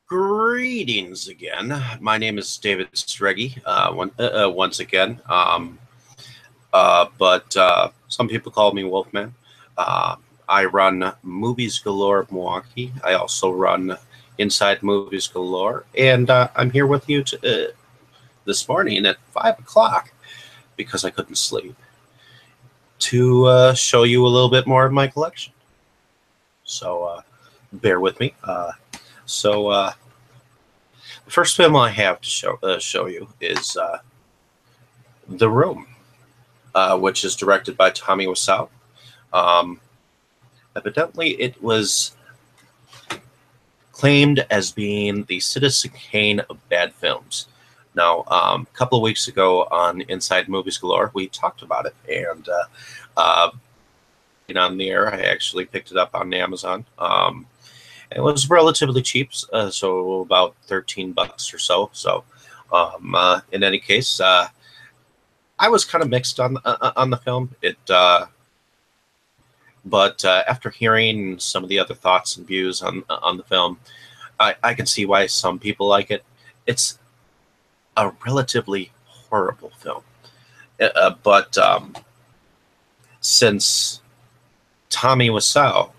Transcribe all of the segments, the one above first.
Greetings again. My name is David Streggy, once again. But some people call me Wolfman. Uh, I run Movies Galore of Milwaukee. I also run Inside Movies Galore. And I'm here with you this morning at 5 o'clock because I couldn't sleep to show you a little bit more of my collection. So bear with me. The first film I have to show you is The Room, which is directed by Tommy Wiseau. Evidently, it was claimed as being the Citizen Kane of bad films. Now, a couple of weeks ago on Inside Movies Galore, we talked about it, and on the air, I actually picked it up on Amazon. It was relatively cheap, so about $13 or so. So, in any case, I was kind of mixed on the film. But after hearing some of the other thoughts and views on the film, I can see why some people like it. It's a relatively horrible film, but since Tommy Wiseau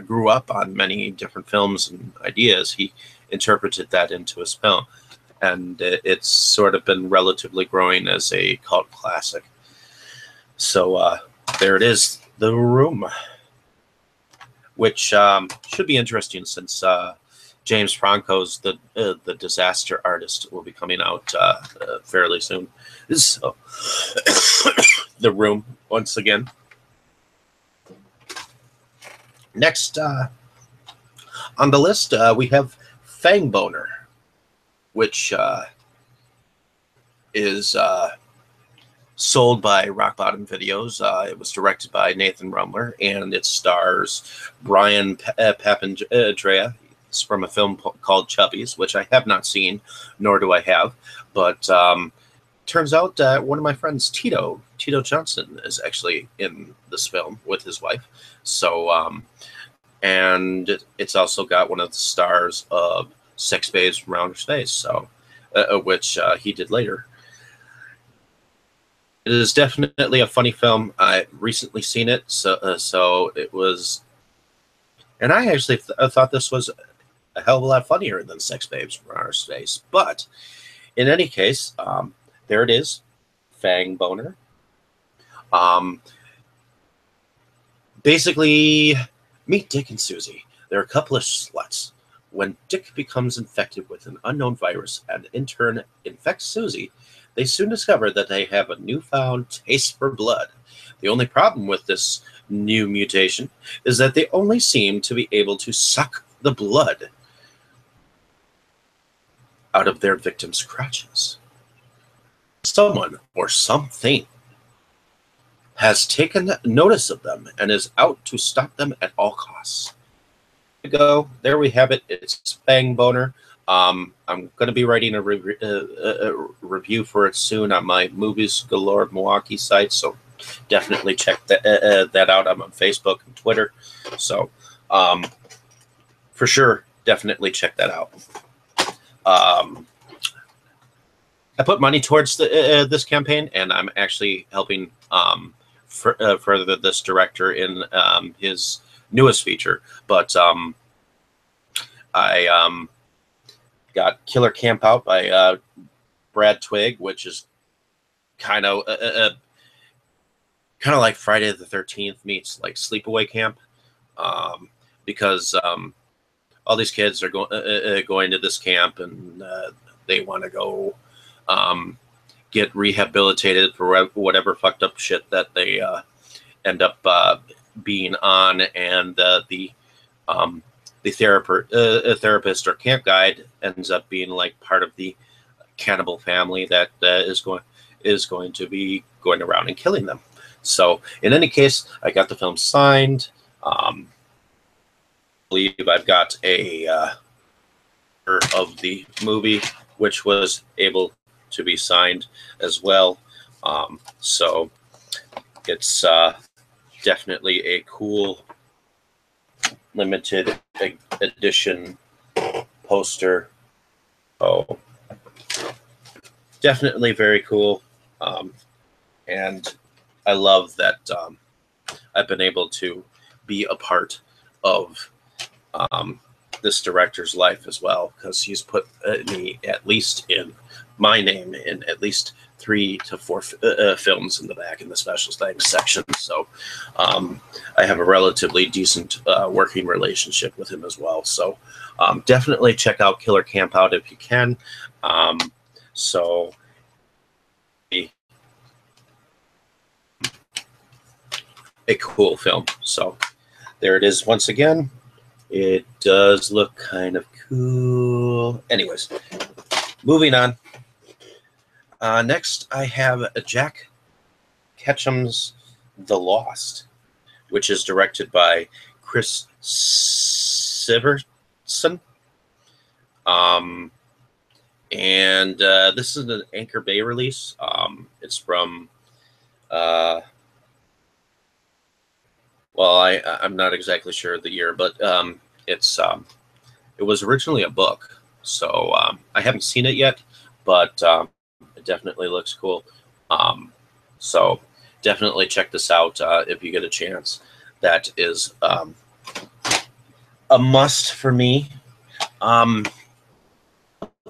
grew up on many different films and ideas, he interpreted that into his film, and it's sort of been relatively growing as a cult classic. So there it is, The Room, which should be interesting since James Franco's the Disaster Artist will be coming out fairly soon. So The Room once again. Next on the list, we have Fang Boner, which is sold by Rock Bottom Videos. It was directed by Nathan Rumler, and it stars Brian Papandrea. It's from a film called Chubbies, which I have not seen, nor do I have. But turns out one of my friends, Tito Johnson, is actually in this film with his wife. So, and it's also got one of the stars of Sex Babes from Outer Space, so which he did later. It is definitely a funny film. I recently seen it, so it was, and I actually thought this was a hell of a lot funnier than Sex Babes from Outer Space. But in any case, there it is, Fang Boner. Basically, meet Dick and Susie. They're a couple of sluts. When Dick becomes infected with an unknown virus and in turn infects Susie, they soon discover that they have a newfound taste for blood. The only problem with this new mutation is that they only seem to be able to suck the blood out of their victims' crotches. Someone or something has taken notice of them and is out to stop them at all costs. There we have it. It's Fang Boner. I'm going to be writing a review for it soon on my Movies Galore Milwaukee site, so definitely check that out. I'm on Facebook and Twitter, so for sure, definitely check that out. I put money towards this campaign, and I'm actually helping further this director in his newest feature. But I got Killer Camp Out by Brad Twigg, which is kind of like Friday the 13th meets like Sleepaway Camp, because all these kids are going to this camp, and they want to go get rehabilitated for whatever fucked up shit that they end up being on, and the therapist or camp guide ends up being like part of the cannibal family that is going to be going around and killing them. So in any case, I got the film signed. I believe I've got a of the movie, which was able to be signed as well. So it's definitely a cool limited edition poster. Oh, definitely very cool. And I love that I've been able to be a part of this director's life as well, because he's put me at least in my name in at least 3 to 4 films in the back in the special thanks section. So I have a relatively decent working relationship with him as well. So definitely check out Killer Camp Out if you can. So a cool film. So there it is once again. It does look kind of cool. Anyways, moving on. Next, I have Jack Ketchum's The Lost, which is directed by Chris Sivertson. And this is an Anchor Bay release. It's from, well, I'm not exactly sure of the year, but it was originally a book. So I haven't seen it yet, but it definitely looks cool. So definitely check this out if you get a chance. That is a must for me.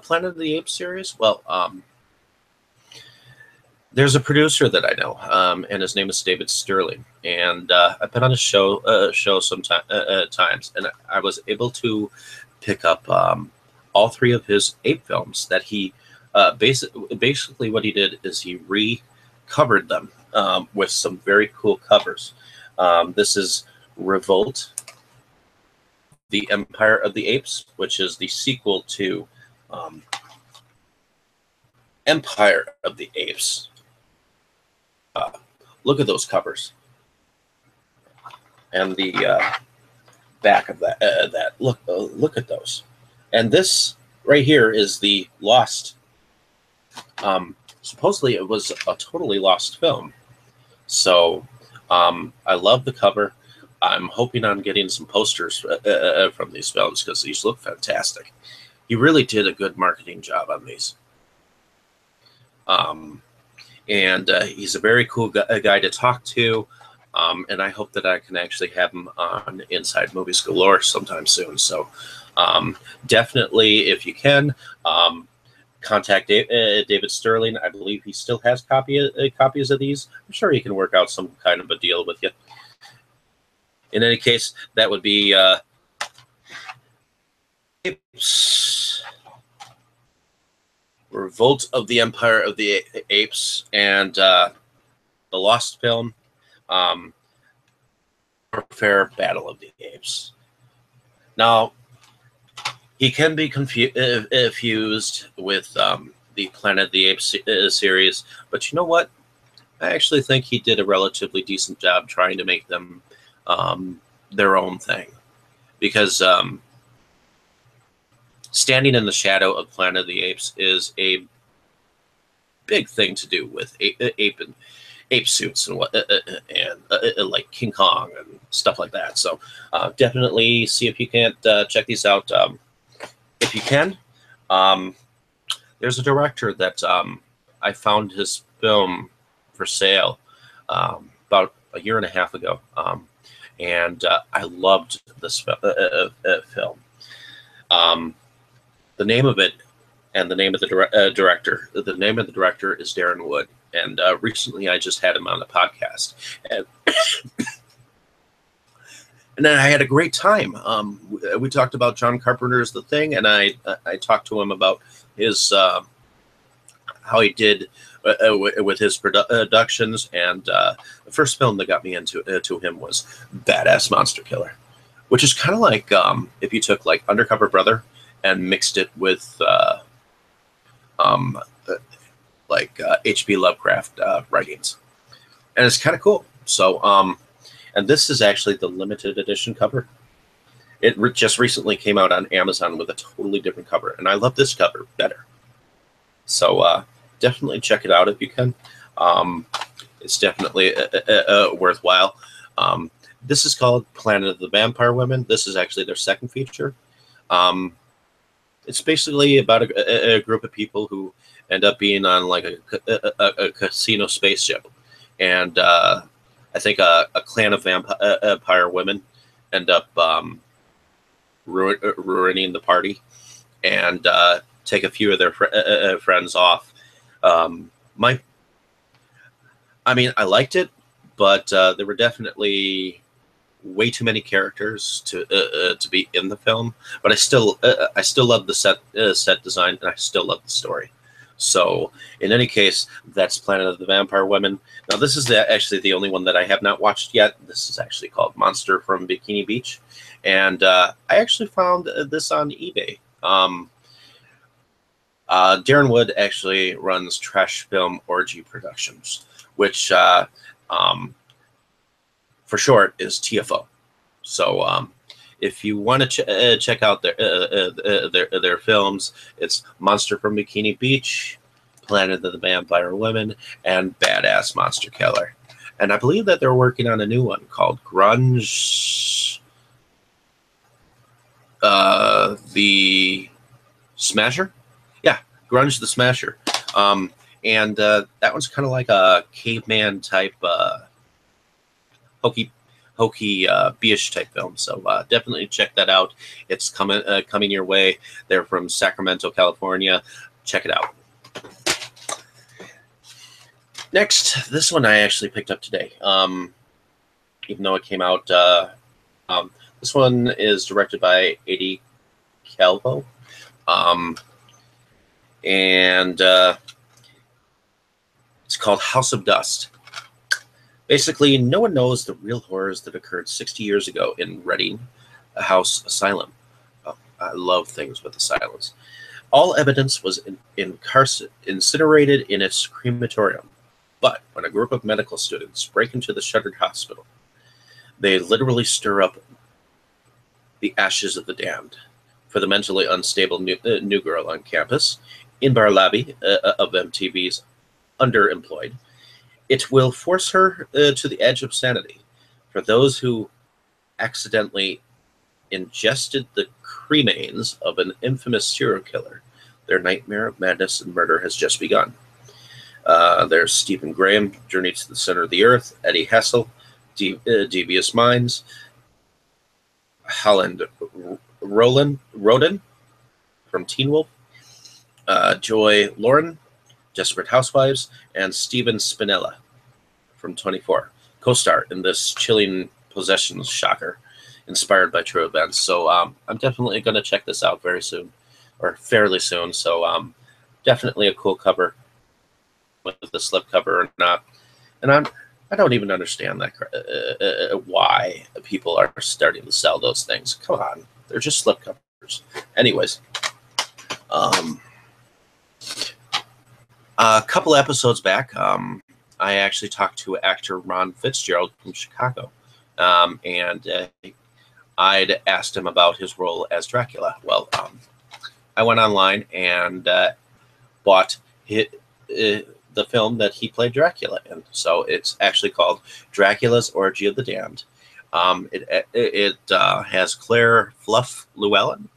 Planet of the Apes series. Well, there's a producer that I know, and his name is David Stirling, and I've been on his show some times, and I was able to pick up all 3 of his ape films that he basically what he did is he recovered them with some very cool covers. This is Revolt, the Empire of the Apes, which is the sequel to Empire of the Apes. Look at those covers, and the back of that. Look at those, and this right here is the Lost. Supposedly, it was a totally lost film. So I love the cover. I'm hoping on getting some posters from these films because these look fantastic. He really did a good marketing job on these. And he's a very cool guy to talk to. And I hope that I can actually have him on Inside Movies Galore sometime soon. So definitely, if you can, contact David Stirling. I believe he still has copies of these. I'm sure he can work out some kind of a deal with you. In any case, that would be Revolt of the Empire of the Apes and the Lost film, Warfare Battle of the Apes. Now, he can be confused with the Planet of the Apes series, but you know what? I actually think he did a relatively decent job trying to make them their own thing, because standing in the shadow of Planet of the Apes is a big thing to do with ape suits and what like King Kong and stuff like that. So definitely see if you can't check these out if you can. There's a director that I found his film for sale about a year and a half ago, and I loved this film. The name of it and the name of the director. The name of the director is Darren Wood, and recently I just had him on the podcast, and then I had a great time. We talked about John Carpenter's The Thing, and I talked to him about his how he did with his productions, and the first film that got me into to him was Badass Monster Killer, which is kind of like if you took like Undercover Brother and mixed it with H.P. Lovecraft writings, and it's kind of cool. So, and this is actually the limited edition cover. It just recently came out on Amazon with a totally different cover, and I love this cover better. So definitely check it out if you can. It's definitely worthwhile. This is called Planet of the Vampire Women. This is actually their second feature. it's basically about a group of people who end up being on like a casino spaceship, and I think a clan of vampire women end up ruining the party, and take a few of their friends off. My, I mean, I liked it, but there were definitely way too many characters to be in the film. But I still love the set design, and I still love the story. So in any case, that's Planet of the Vampire Women. Now this is actually the only one that I have not watched yet. This is actually called Monster from Bikini Beach, and I actually found this on eBay. Darren Wood actually runs Trash Film Orgy Productions, which for short is TFO. So if you want to check out their films, it's Monster from Bikini Beach, Planet of the Vampire Women, and Badass Monster Killer. And I believe that they're working on a new one called Grunge the Smasher. Yeah, Grunge the Smasher. And that one's kind of like a caveman type hokey beach type film. So definitely check that out. It's coming your way. They're from Sacramento, California. Check it out. Next, this one I actually picked up today, even though it came out. This one is directed by Eddie Calvo, and it's called House of Dust. Basically, no one knows the real horrors that occurred 60 years ago in Reading House Asylum. Oh, I love things with asylums. All evidence was incinerated in its crematorium. But when a group of medical students break into the shuttered hospital, they literally stir up the ashes of the damned. For the mentally unstable new girl on campus, in Bar Labby of MTV's Underemployed, it will force her to the edge of sanity. For those who accidentally ingested the cremains of an infamous serial killer, their nightmare of madness and murder has just begun. There's Stephen Graham, Journey to the Center of the Earth, Eddie Hessel, Devious Minds, Holland Roden from Teen Wolf, Joy Lauren, Desperate Housewives, and Steven Spinella from 24 co-star in this chilling possessions shocker inspired by true events. So I'm definitely going to check this out very soon, or fairly soon. So definitely a cool cover, with the slipcover or not. And I don't even understand that why people are starting to sell those things. Come on, they're just slipcovers. Anyways, a couple episodes back, I actually talked to actor Ron Fitzgerald from Chicago, and I'd asked him about his role as Dracula. Well, I went online and bought the film that he played Dracula in. So it's actually called Dracula's Orgy of the Damned. It has Claire Fluff Llewellyn,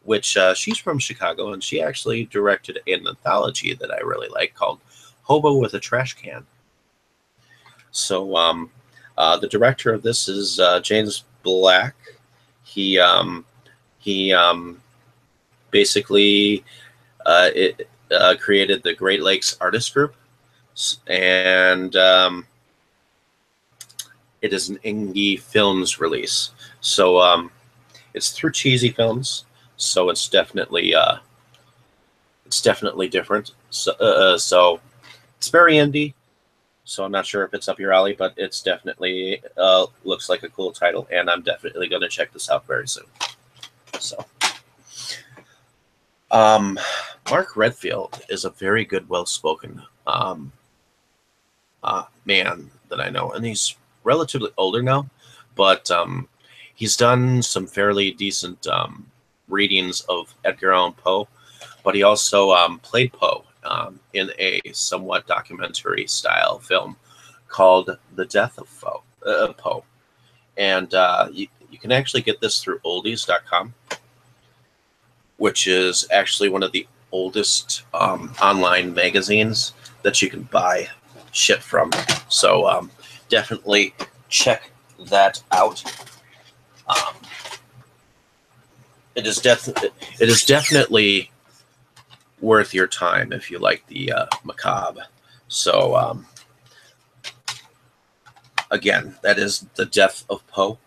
which she's from Chicago, and she actually directed an anthology that I really like called Hobo with a Trash Can. So the director of this is James Black. He basically created the Great Lakes Artist Group, and it is an indie films release. So it's through Cheesy Films, so it's definitely different. So it's very indie. So I'm not sure if it's up your alley, but it's definitely looks like a cool title, and I'm definitely going to check this out very soon. So, Mark Redfield is a very good, well-spoken man that I know, and he's relatively older now, but he's done some fairly decent readings of Edgar Allan Poe, but he also played Poe in a somewhat documentary style film called The Death of Poe. And you can actually get this through oldies.com. which is actually one of the oldest online magazines that you can buy shit from. So definitely check that out. It is definitely worth your time if you like the macabre. So again, that is The Death of Poe.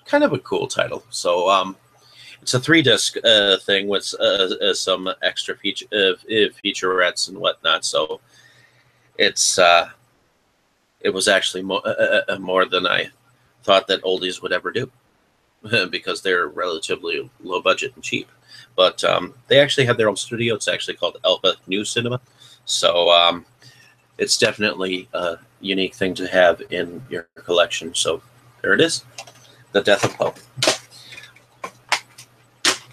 Kind of a cool title. So it's a 3-disc thing with some extra featurettes and whatnot. So it's it was actually more than I thought that oldies would ever do, because they're relatively low budget and cheap. But they actually have their own studio. It's actually called Alpha New Cinema. So it's definitely a unique thing to have in your collection. So there it is, The Death of Poe.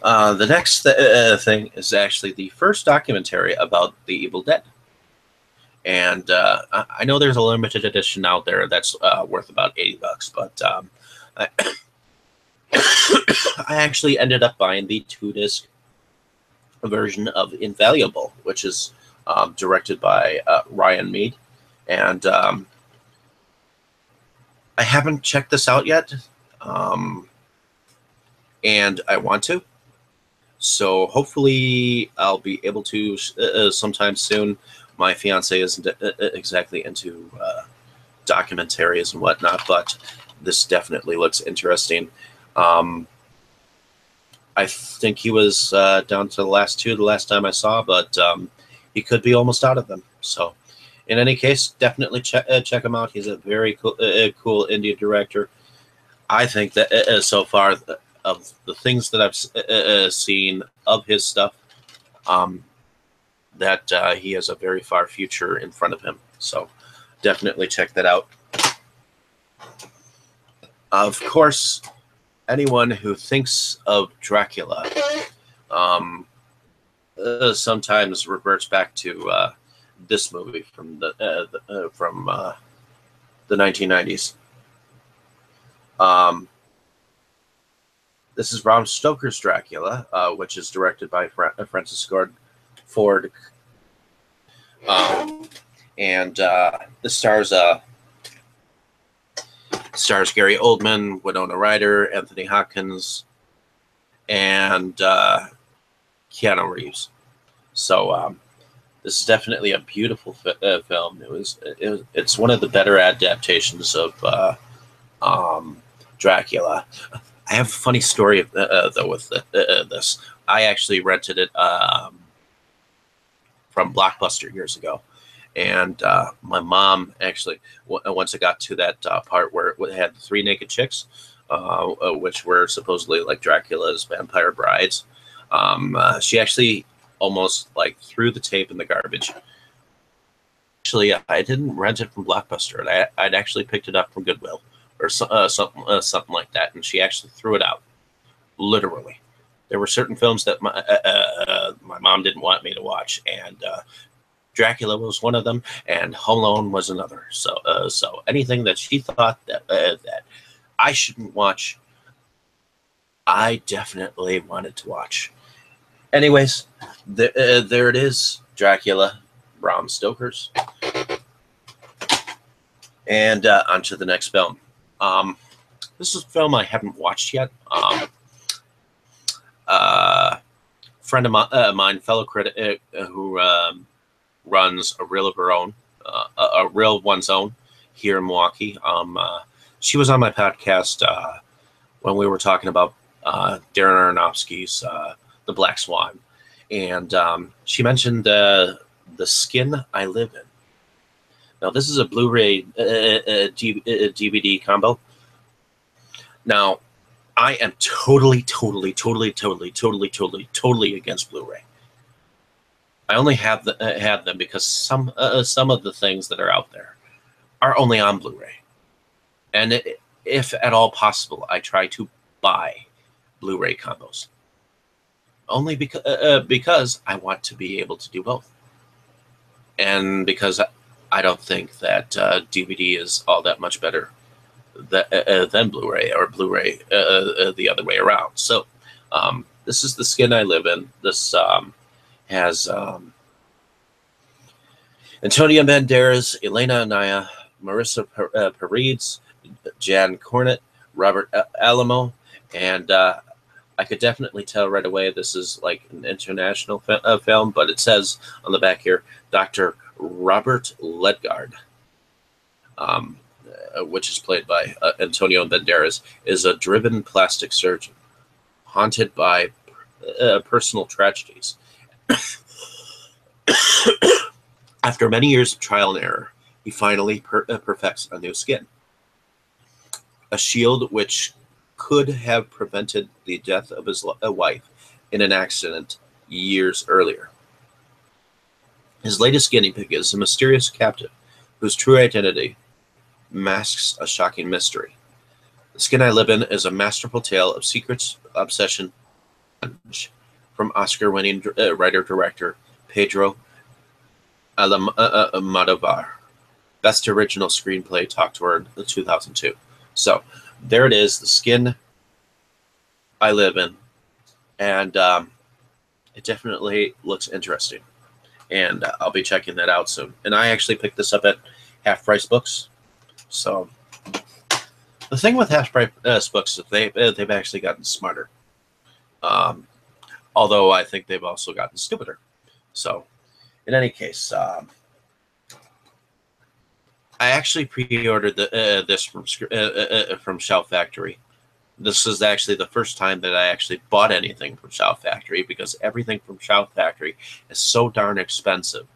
The next thing is actually the first documentary about the Evil Dead. And I know there's a limited edition out there that's worth about $80, but I actually ended up buying the 2-disc version of Invaluable, which is directed by Ryan Mead. And I haven't checked this out yet, and I want to. So hopefully I'll be able to sometime soon. My fiance isn't exactly into documentaries and whatnot, but this definitely looks interesting. I think he was down to the last 2 the last time I saw, but he could be almost out of them. So in any case, definitely check him out. He's a very cool indie director. I think that so far, of the things that I've seen of his stuff, that he has a very far future in front of him. So definitely check that out. Of course, anyone who thinks of Dracula sometimes reverts back to this movie from the 1990s. This is Bram Stoker's Dracula, which is directed by Francis Ford. And this stars Gary Oldman, Winona Ryder, Anthony Hopkins, and Keanu Reeves. So this is definitely a beautiful film. It's one of the better adaptations of Dracula. I have a funny story though with this. I actually rented it from Blockbuster years ago, and my mom actually, once it got to that part where it had 3 naked chicks, which were supposedly like Dracula's vampire brides, she actually almost like threw the tape in the garbage. Actually, I didn't rent it from Blockbuster. I'd actually picked it up from Goodwill or something like that, and she actually threw it out. Literally, there were certain films that my mom didn't want me to watch, and Dracula was one of them, and Home Alone was another. So anything that she thought that I shouldn't watch, I definitely wanted to watch. Anyways, there it is, Dracula, Bram Stoker's. And on to the next film. This is a film I haven't watched yet. Friend of mine, fellow critic, who runs a reel of her own, a reel of one's own here in Milwaukee. She was on my podcast when we were talking about Darren Aronofsky's The Black Swan, and she mentioned The Skin I Live In. Now, this is a Blu-ray DVD combo. Now, I am totally against Blu-ray. I only have them because some of the things that are out there are only on Blu-ray, and if at all possible, I try to buy Blu-ray combos. Only because I want to be able to do both, and because I don't think that DVD is all that much better than Blu-ray, or Blu-ray the other way around. So This is The Skin I Live In. This has Antonio Banderas, Elena Anaya, Marissa Paredes, Jan Cornett, Robert Alamo, and I could definitely tell right away this is like an international film, but it says on the back here, Dr. Robert Ledgard, which is played by Antonio Banderas, is a driven plastic surgeon, haunted by personal tragedies. After many years of trial and error, he finally perfects a new skin. A shield which could have prevented the death of his wife in an accident years earlier. His latest guinea pig is a mysterious captive whose true identity masks a shocking mystery. The Skin I Live In is a masterful tale of secrets, obsession, from Oscar-winning writer-director Pedro Almodovar. Best original screenplay talked toward 2002. So there it is, The Skin I Live In, and it definitely looks interesting, and I'll be checking that out soon. And I actually picked this up at Half Price Books. So the thing with Half Price Books is they've actually gotten smarter, although I think they've also gotten stupider. So in any case, I actually pre-ordered this from Shout Factory. This is actually the first time that I actually bought anything from Shout Factory, because everything from Shout Factory is so darn expensive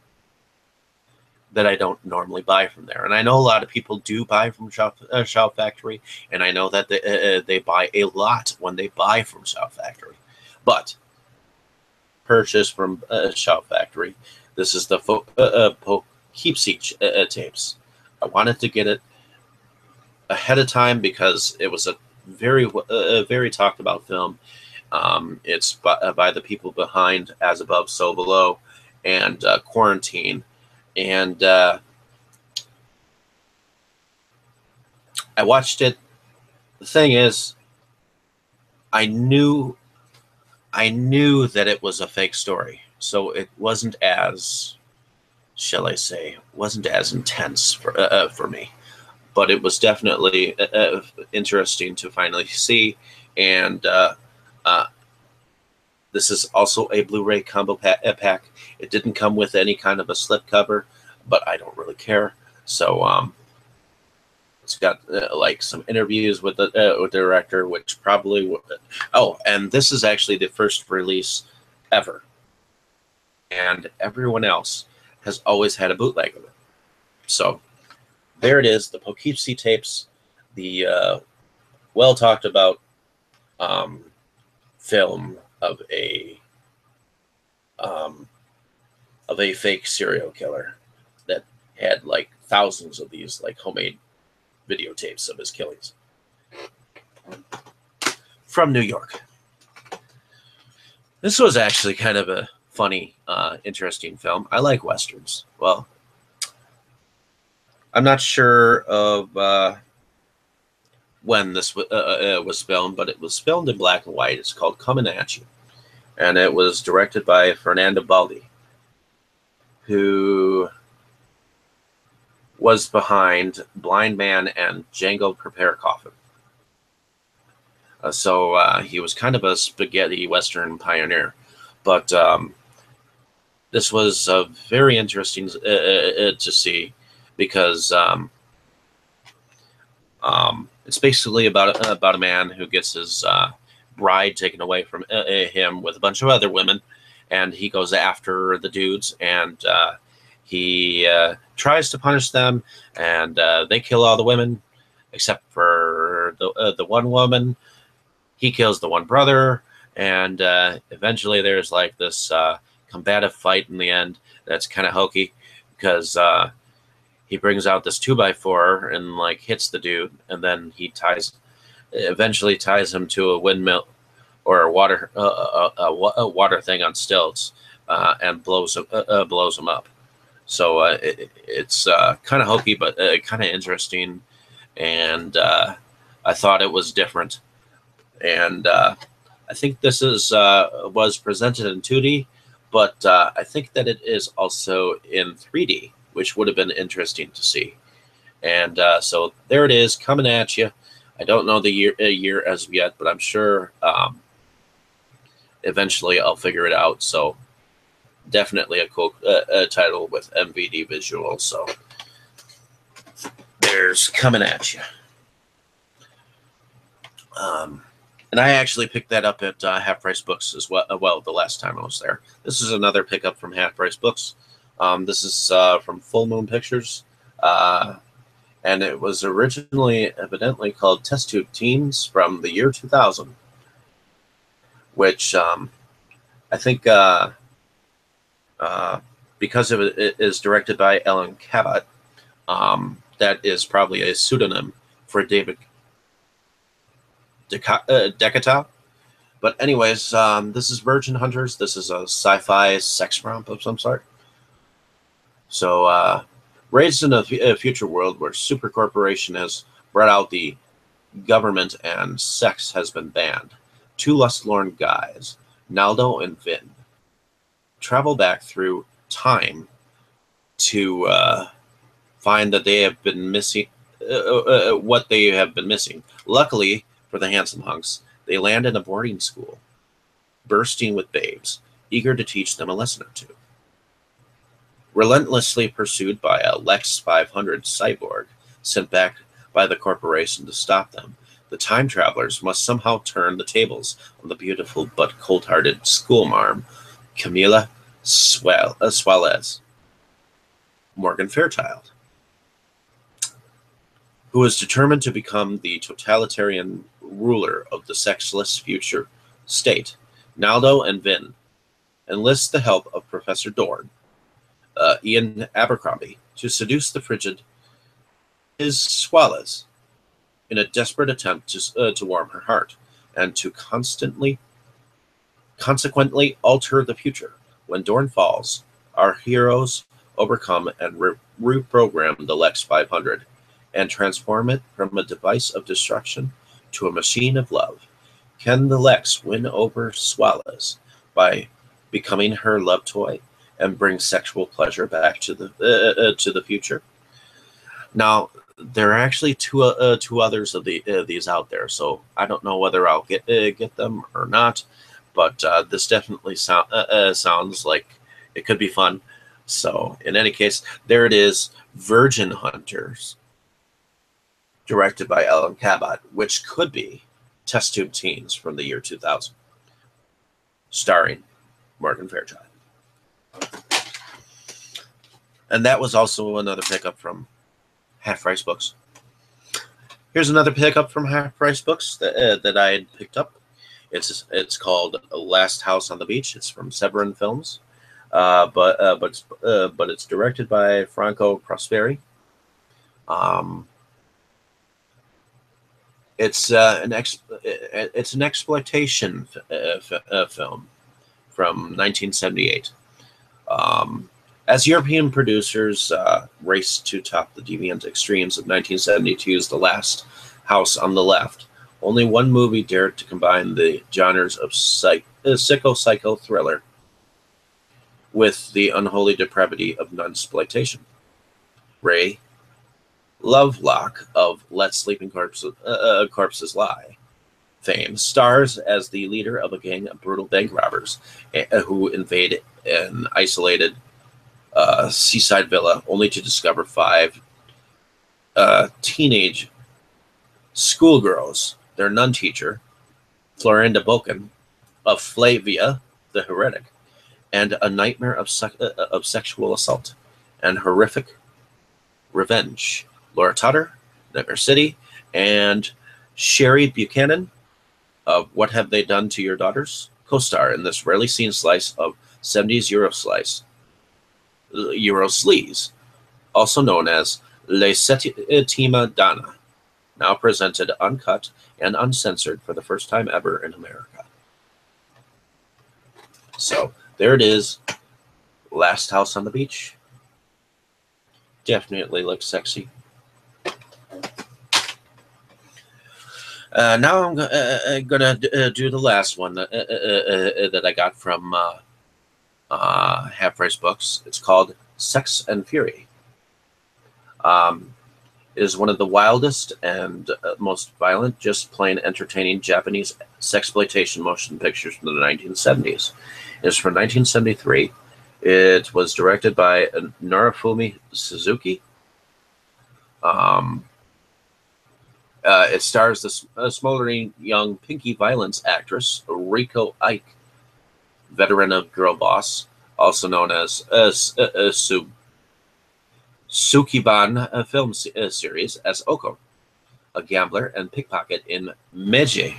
that I don't normally buy from there. And I know a lot of people do buy from Shout Factory, and I know that they buy a lot when they buy from Shout Factory. But purchase from Shout Factory, this is the Poughkeepsie tapes. I wanted to get it ahead of time because it was a very talked about film. It's by the people behind As Above, So Below, and Quarantine. And I watched it. The thing is, I knew that it was a fake story, so it wasn't as, shall I say, wasn't as intense for me. But it was definitely interesting to finally see. And this is also a Blu-ray combo pack. It didn't come with any kind of a slipcover, but I don't really care. So it's got like some interviews with the director, which probably oh, and this is actually the first release ever, and everyone else has always had a bootleg of it. So there it is, the Poughkeepsie tapes, the well talked about film of a fake serial killer that had like thousands of these like homemade videotapes of his killings from New York. This was actually kind of a funny, interesting film. I like Westerns. Well, I'm not sure of when this was filmed, but it was filmed in black and white. It's called Comin At You, and it was directed by Fernando Baldi, who was behind Blind Man and Django Prepare Coffin. So he was kind of a spaghetti Western pioneer. But this was very interesting to see, because it's basically about a man who gets his bride taken away from him with a bunch of other women, and he goes after the dudes, and he tries to punish them, and they kill all the women except for the one woman. He kills the one brother, and eventually there's like this combative fight in the end that's kind of hokey, because he brings out this 2x4 and like hits the dude, and then he eventually ties him to a windmill or a water thing on stilts, and blows him up. So it's kind of hokey, but kind of interesting, and I thought it was different. And I think this is was presented in 2D, but I think that it is also in 3D, which would have been interesting to see. And so there it is, coming at you. I don't know the year as of yet, but I'm sure eventually I'll figure it out. So definitely a cool title with MVD visuals. So there's Coming At You. And I actually picked that up at Half Price Books as well the last time I was there. This is another pickup from Half Price Books. This is from Full Moon Pictures. And it was originally evidently called Test Tube Teens from the year 2000, which I think because it is directed by Ellen Cabot, that is probably a pseudonym for David Decata. But anyways, this is Virgin Hunters. This is a sci-fi sex romp of some sort. So, raised in a future world where super corporation has brought out the government and sex has been banned, two lust-lorn guys, Naldo and Vin, travel back through time to find that they have been missing what they have been missing. Luckily for the handsome hunks, they land in a boarding school, bursting with babes, eager to teach them a lesson or two. Relentlessly pursued by a Lex 500 cyborg sent back by the corporation to stop them, the time travelers must somehow turn the tables on the beautiful but cold-hearted schoolmarm Camila Suarez, Morgan Fairchild, who is determined to become the totalitarian ruler of the sexless future state. Naldo and Vin enlist the help of Professor Dorn, Ian Abercrombie, to seduce the frigid Ms. Suarez in a desperate attempt to warm her heart and to consequently alter the future. When Dorn falls, our heroes overcome and reprogram the Lex 500 and transform it from a device of destruction to a machine of love. Can the Lex win over Suarez by becoming her love toy and bring sexual pleasure back to the future? Now, there are actually two others of these out there, so I don't know whether I'll get them or not. But this definitely sounds like it could be fun. So, in any case, there it is, Virgin Hunters, directed by Ellen Cabot, which could be Test Tube Teens from the year 2000, starring Morgan Fairchild. And that was also another pickup from Half Price Books. Here's another pickup from Half Price Books that I had picked up. It's called Last House on the Beach. It's from Severin Films, but it's directed by Franco Prosperi. It's an exploitation film from 1978. As European producers race to top the deviant extremes of 1972's The Last House on the Left, only one movie dared to combine the genres of psycho thriller with the unholy depravity of nunsploitation. Ray Lovelock of Let Sleeping Corpses Lie fame stars as the leader of a gang of brutal bank robbers who invade an isolated seaside villa, only to discover 5 teenage schoolgirls, their nun teacher, Florinda Boken, of Flavia the Heretic, and a nightmare of sexual assault and horrific revenge. Laura Tutter, Nightmare City, and Sherry Buchanan of What Have They Done to Your Daughters co-star in this rarely seen slice of 70s Euro sleaze, also known as Le Settima Donna, now presented uncut and uncensored for the first time ever in America. So there it is, Last House on the Beach. Definitely looks sexy. Now I'm gonna do the last one that I got from Half Price Books. It's called Sex and Fury. It is one of the wildest and most violent, just plain entertaining Japanese sexploitation motion pictures from the 1970s. It is from 1973. It was directed by Norifumi Suzuki. It stars the smoldering young pinky violence actress Riko Ike, veteran of Girl Boss, also known as Sukiban film series, as Oko, a gambler and pickpocket in Meiji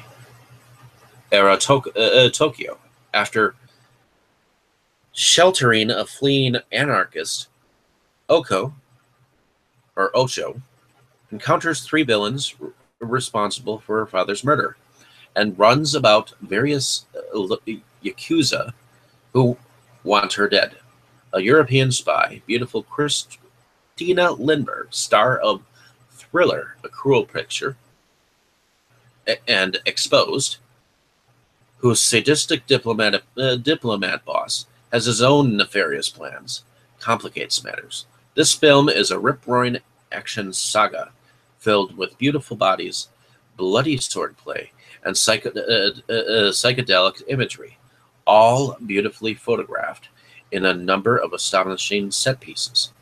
era Tokyo. After sheltering a fleeing anarchist, Oko, or Osho, encounters three villains responsible for her father's murder and runs about various Yakuza who want her dead. A European spy, beautiful Christina Lindbergh, star of Thriller, A Cruel Picture, and Exposed, whose sadistic diplomat boss has his own nefarious plans, complicates matters. This film is a rip-roaring action saga filled with beautiful bodies, bloody swordplay, and psychedelic imagery, all beautifully photographed in a number of astonishing set pieces.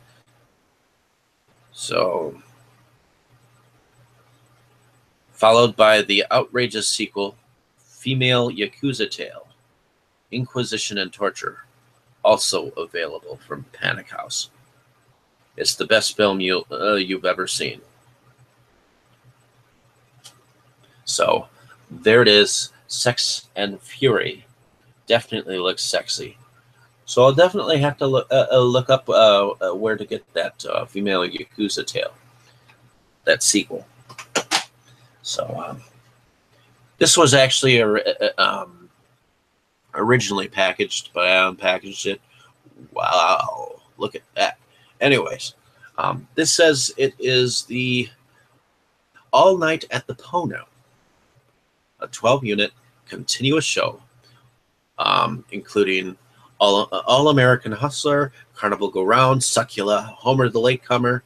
So, followed by the outrageous sequel, Female Yakuza Tale, Inquisition and Torture, also available from Panic House. It's the best film you've ever seen. So, there it is, Sex and Fury. Definitely looks sexy. So I'll definitely have to look up where to get that Female Yakuza Tale, that sequel. So this was actually originally packaged, but I unpackaged it. Wow, look at that. Anyways, this says it is the All Night at the Pono, a 12-unit continuous show, including All American Hustler, Carnival Go Round, Succula, Homer the Latecomer,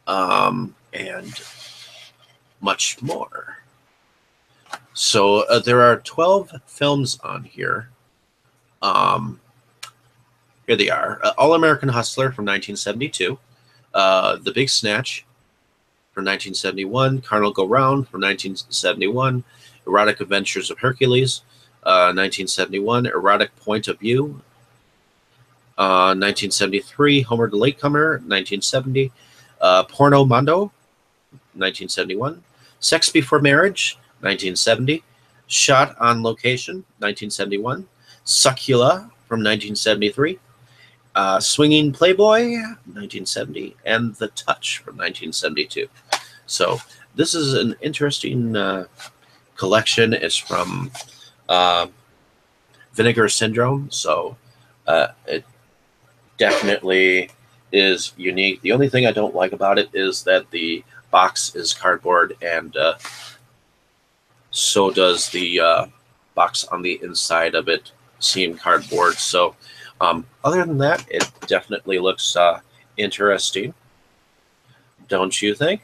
and much more. So there are 12 films on here. Here they are. All American Hustler from 1972. The Big Snatch from 1971. Carnival Go Round from 1971. Erotic Adventures of Hercules, 1971. Erotic Point of View, 1973. Homer the Latecomer, 1970. Porno Mondo, 1971. Sex Before Marriage, 1970. Shot on Location, 1971. Succula from 1973. Swinging Playboy, 1970. And The Touch from 1972. So this is an interesting collection. Is from Vinegar Syndrome, so it definitely is unique. The only thing I don't like about it is that the box is cardboard, and so does the box on the inside of it seem cardboard. So other than that, it definitely looks interesting, don't you think?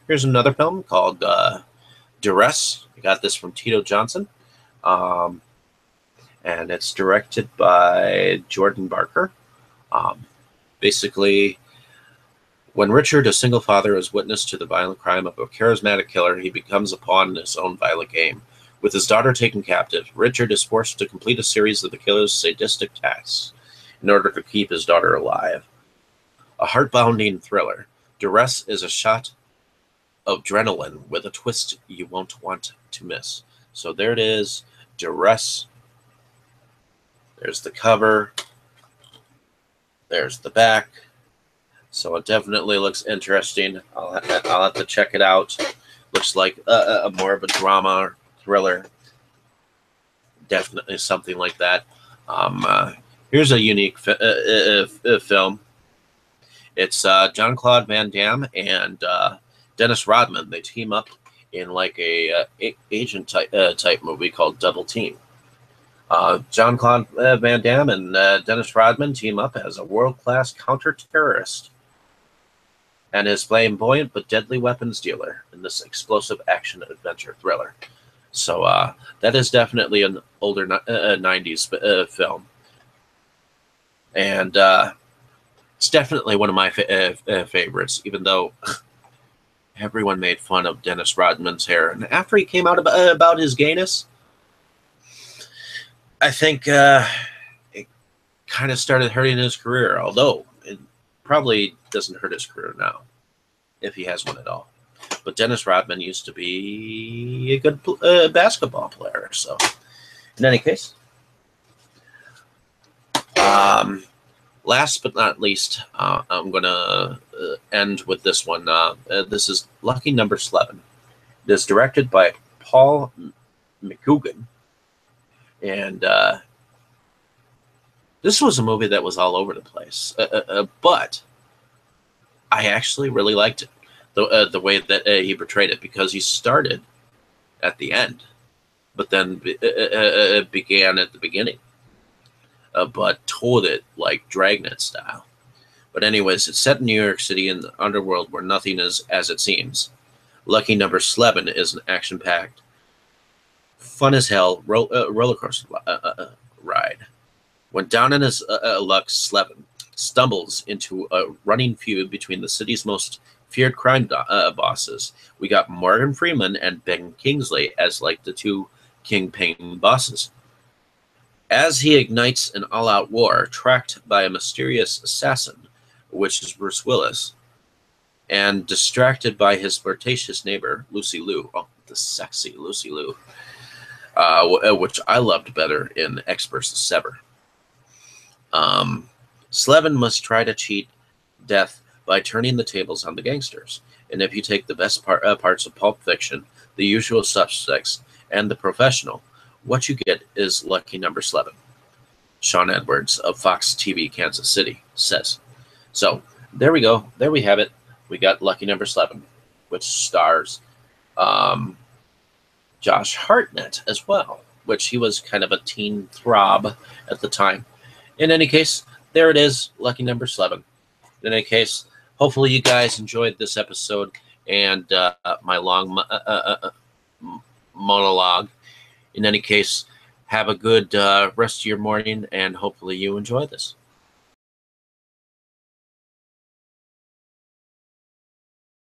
Here's another film called Duress. I got this from Tito Johnson. And it's directed by Jordan Barker. Basically, when Richard, a single father, is witness to the violent crime of a charismatic killer, he becomes a pawn in his own violent game. With his daughter taken captive, Richard is forced to complete a series of the killer's sadistic tasks in order to keep his daughter alive. A heart-bounding thriller, Duress is a shot of adrenaline with a twist you won't want to miss. So there it is, Duress. There's the cover. There's the back. So it definitely looks interesting. I'll have to check it out. Looks like a more of a drama or thriller. Definitely something like that. Here's a unique film. It's Jean-Claude Van Damme and Dennis Rodman. They team up in like a agent type movie called Double Team. Jean-Claude Van Damme and Dennis Rodman team up as a world-class counter-terrorist and his flamboyant but deadly weapons dealer in this explosive action-adventure thriller. So that is definitely an older 90s film. And it's definitely one of my favorites, even though everyone made fun of Dennis Rodman's hair. And after he came out about his gayness, I think it kind of started hurting his career, although it probably doesn't hurt his career now, if he has one at all. But Dennis Rodman used to be a good basketball player. So, in any case, last but not least, I'm going to end with this one. This is Lucky Number Slevin. It is directed by Paul McGugan. And this was a movie that was all over the place. But I actually really liked it. The way that he portrayed it, because he started at the end, but then began at the beginning, but told it like Dragnet style. But anyways, it's set in New York City in the underworld where nothing is as it seems. Lucky Number Slevin is an action-packed, fun as hell roller coaster ride. When down in his luck, Slevin stumbles into a running feud between the city's most feared crime bosses. We got Morgan Freeman and Ben Kingsley as like the two kingpin bosses. As he ignites an all-out war, tracked by a mysterious assassin, which is Bruce Willis, and distracted by his flirtatious neighbor, Lucy Liu. Oh, the sexy Lucy Liu. Which I loved better in X vs. Sever. Slevin must try to cheat death by turning the tables on the gangsters. And if you take the best parts of Pulp Fiction, The Usual Suspects, and The Professional, what you get is Lucky Number Slevin. Sean Edwards of Fox TV Kansas City says. So there we go. There we have it. We got Lucky Number Slevin, which stars Josh Hartnett as well, which he was kind of a teen throb at the time. In any case, there it is, Lucky Number Slevin. In any case, hopefully you guys enjoyed this episode and my long monologue. In any case, have a good rest of your morning, and hopefully you enjoy this.